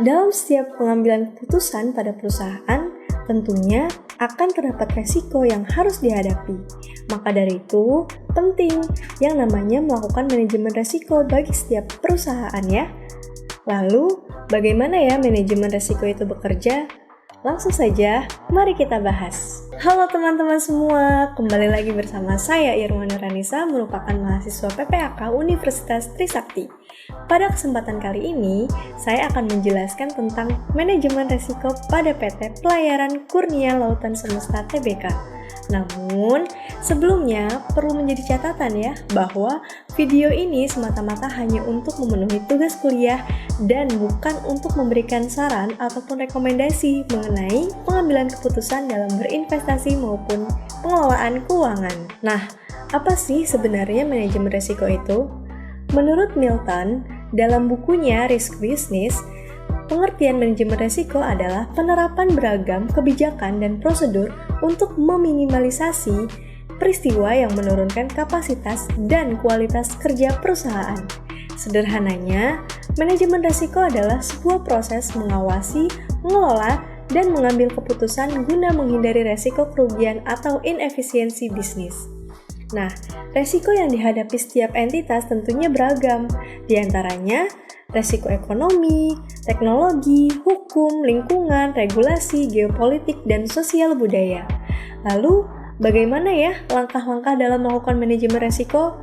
Dalam setiap pengambilan keputusan pada perusahaan, tentunya akan terdapat resiko yang harus dihadapi. Maka dari itu, penting yang namanya melakukan manajemen resiko bagi setiap perusahaan ya. Lalu, bagaimana ya manajemen resiko itu bekerja? Langsung saja, mari kita bahas. Halo teman-teman semua, kembali lagi bersama saya Irma Nuranisa, merupakan mahasiswa PPAK Universitas Trisakti. Pada kesempatan kali ini, saya akan menjelaskan tentang manajemen resiko pada PT Pelayaran Kurnia Lautan Semesta Tbk. Namun, sebelumnya perlu menjadi catatan ya, bahwa video ini semata-mata hanya untuk memenuhi tugas kuliah dan bukan untuk memberikan saran ataupun rekomendasi mengenai pengambilan keputusan dalam berinvestasi maupun pengelolaan keuangan. Nah, apa sih sebenarnya manajemen risiko itu? Menurut Milton, dalam bukunya Risk Business, pengertian manajemen risiko adalah penerapan beragam kebijakan dan prosedur untuk meminimalisasi peristiwa yang menurunkan kapasitas dan kualitas kerja perusahaan. Sederhananya, manajemen risiko adalah sebuah proses mengawasi, mengelola, dan mengambil keputusan guna menghindari risiko kerugian atau inefisiensi bisnis. Nah, risiko yang dihadapi setiap entitas tentunya beragam, di antaranya risiko ekonomi, teknologi, hukum, lingkungan, regulasi, geopolitik, dan sosial budaya. Lalu, bagaimana ya langkah-langkah dalam melakukan manajemen risiko?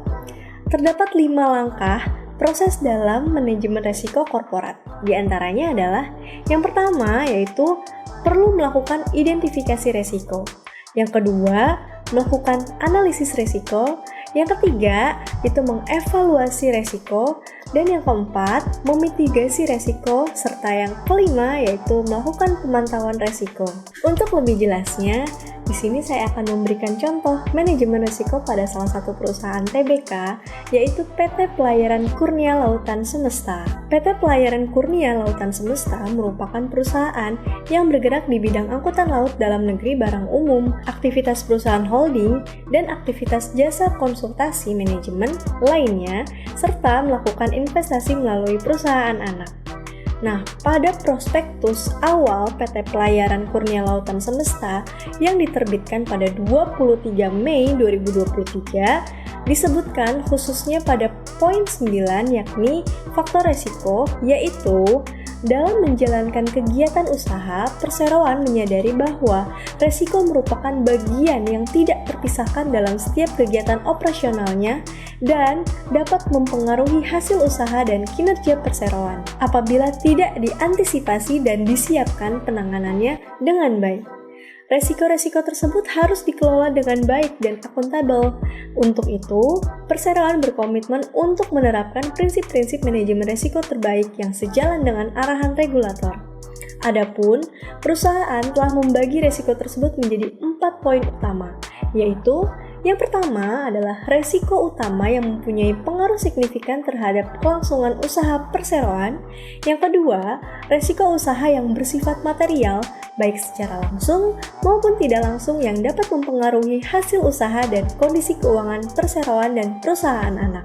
Terdapat 5 langkah proses dalam manajemen risiko korporat. Di antaranya adalah yang pertama yaitu perlu melakukan identifikasi risiko. Yang kedua, melakukan analisis risiko. Yang ketiga, itu mengevaluasi risiko. Dan yang keempat, memitigasi risiko. Serta yang kelima, yaitu melakukan pemantauan risiko. Untuk lebih jelasnya, di sini saya akan memberikan contoh manajemen risiko pada salah satu perusahaan TBK, yaitu PT Pelayaran Kurnia Lautan Semesta. PT Pelayaran Kurnia Lautan Semesta merupakan perusahaan yang bergerak di bidang angkutan laut dalam negeri barang umum, aktivitas perusahaan holding, dan aktivitas jasa konsultasi manajemen lainnya, serta melakukan investasi melalui perusahaan anak. Nah, pada prospektus awal PT Pelayaran Kurnia Lautan Semesta yang diterbitkan pada 23 Mei 2023 disebutkan khususnya pada poin 9 yakni faktor resiko, yaitu dalam menjalankan kegiatan usaha, perseroan menyadari bahwa resiko merupakan bagian yang tidak terpisahkan dalam setiap kegiatan operasionalnya dan dapat mempengaruhi hasil usaha dan kinerja perseroan apabila tidak diantisipasi dan disiapkan penanganannya dengan baik. Resiko-resiko tersebut harus dikelola dengan baik dan akuntabel. Untuk itu, perseroan berkomitmen untuk menerapkan prinsip-prinsip manajemen risiko terbaik yang sejalan dengan arahan regulator. Adapun, perusahaan telah membagi risiko tersebut menjadi 4 poin utama, yaitu yang pertama adalah resiko utama yang mempunyai pengaruh signifikan terhadap kelangsungan usaha perseroan. Yang kedua, resiko usaha yang bersifat material, baik secara langsung maupun tidak langsung yang dapat mempengaruhi hasil usaha dan kondisi keuangan perseroan dan perusahaan anak.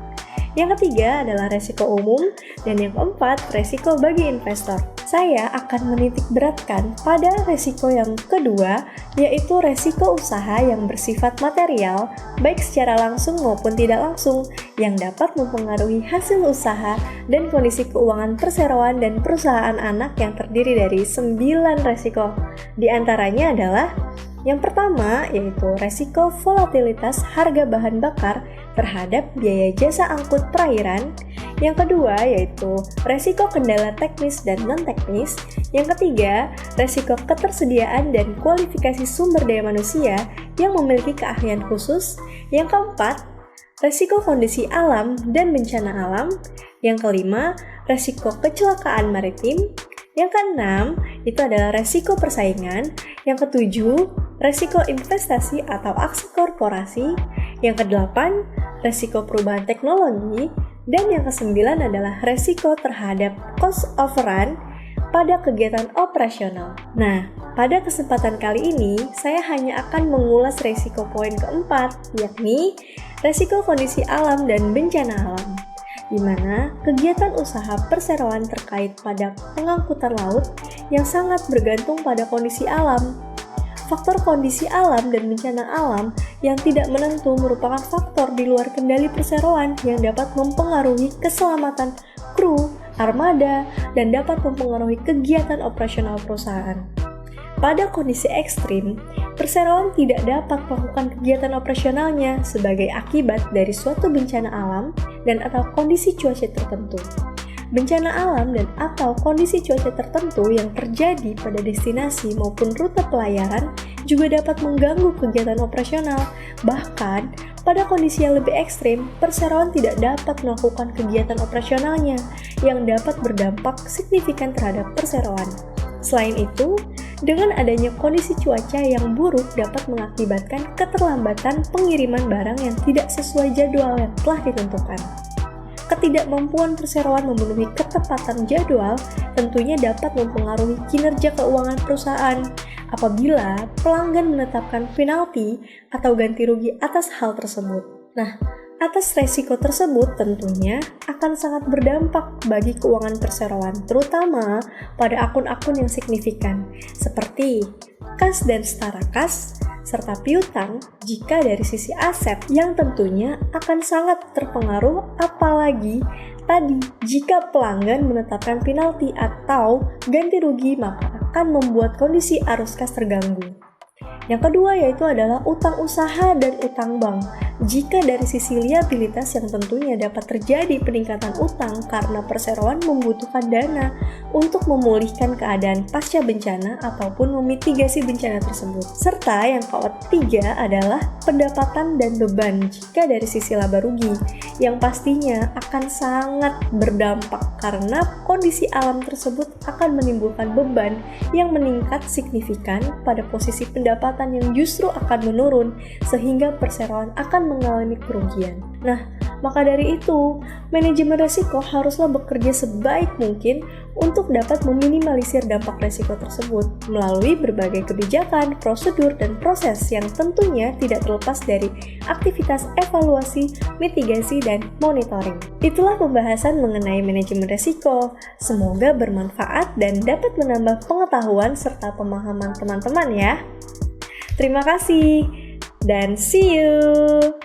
Yang ketiga adalah resiko umum, dan yang keempat, resiko bagi investor. Saya akan menitik beratkan pada resiko yang kedua, yaitu resiko usaha yang bersifat material, baik secara langsung maupun tidak langsung, yang dapat mempengaruhi hasil usaha dan kondisi keuangan perseroan dan perusahaan anak yang terdiri dari 9 resiko. Di antaranya adalah yang pertama, yaitu resiko volatilitas harga bahan bakar terhadap biaya jasa angkut perairan. Yang kedua, yaitu resiko kendala teknis dan non-teknis. Yang ketiga, resiko ketersediaan dan kualifikasi sumber daya manusia yang memiliki keahlian khusus. Yang keempat, resiko kondisi alam dan bencana alam. Yang kelima, resiko kecelakaan maritim. Yang keenam, itu adalah resiko persaingan. Yang ketujuh, resiko investasi atau aksi korporasi. Yang kedelapan, resiko perubahan teknologi. Dan yang kesembilan adalah resiko terhadap cost overrun pada kegiatan operasional. Nah, pada kesempatan kali ini, saya hanya akan mengulas resiko poin keempat, yakni resiko kondisi alam dan bencana alam. di mana kegiatan usaha perseroan terkait pada pengangkutan laut yang sangat bergantung pada kondisi alam. Faktor kondisi alam dan bencana alam yang tidak menentu merupakan faktor di luar kendali perseroan yang dapat mempengaruhi keselamatan kru, armada, dan dapat mempengaruhi kegiatan operasional perusahaan. Pada kondisi ekstrim, perseroan tidak dapat melakukan kegiatan operasionalnya sebagai akibat dari suatu bencana alam dan atau kondisi cuaca tertentu. Bencana alam dan atau kondisi cuaca tertentu yang terjadi pada destinasi maupun rute pelayaran juga dapat mengganggu kegiatan operasional. Bahkan, pada kondisi yang lebih ekstrim, perseroan tidak dapat melakukan kegiatan operasionalnya yang dapat berdampak signifikan terhadap perseroan. Selain itu, dengan adanya kondisi cuaca yang buruk dapat mengakibatkan keterlambatan pengiriman barang yang tidak sesuai jadwal yang telah ditentukan. Ketidakmampuan perseroan memenuhi ketepatan jadwal tentunya dapat mempengaruhi kinerja keuangan perusahaan apabila pelanggan menetapkan penalti atau ganti rugi atas hal tersebut. Nah, atas resiko tersebut tentunya akan sangat berdampak bagi keuangan perseroan, terutama pada akun-akun yang signifikan, seperti kas dan setara kas, serta piutang jika dari sisi aset yang tentunya akan sangat terpengaruh apalagi tadi jika pelanggan menetapkan penalti atau ganti rugi maka akan membuat kondisi arus kas terganggu. Yang kedua yaitu adalah utang usaha dan utang bank. Jika dari sisi liabilitas yang tentunya dapat terjadi peningkatan utang karena perseroan membutuhkan dana untuk memulihkan keadaan pasca bencana ataupun memitigasi bencana tersebut. Serta yang ketiga adalah pendapatan dan beban jika dari sisi laba rugi yang pastinya akan sangat berdampak karena kondisi alam tersebut akan menimbulkan beban yang meningkat signifikan pada posisi pendapatan yang justru akan menurun sehingga perseroan akan mengalami kerugian. Nah, maka dari itu, manajemen risiko haruslah bekerja sebaik mungkin untuk dapat meminimalisir dampak risiko tersebut melalui berbagai kebijakan, prosedur, dan proses yang tentunya tidak terlepas dari aktivitas evaluasi, mitigasi, dan monitoring. Itulah pembahasan mengenai manajemen risiko. Semoga bermanfaat dan dapat menambah pengetahuan serta pemahaman teman-teman ya. Terima kasih, dan see you!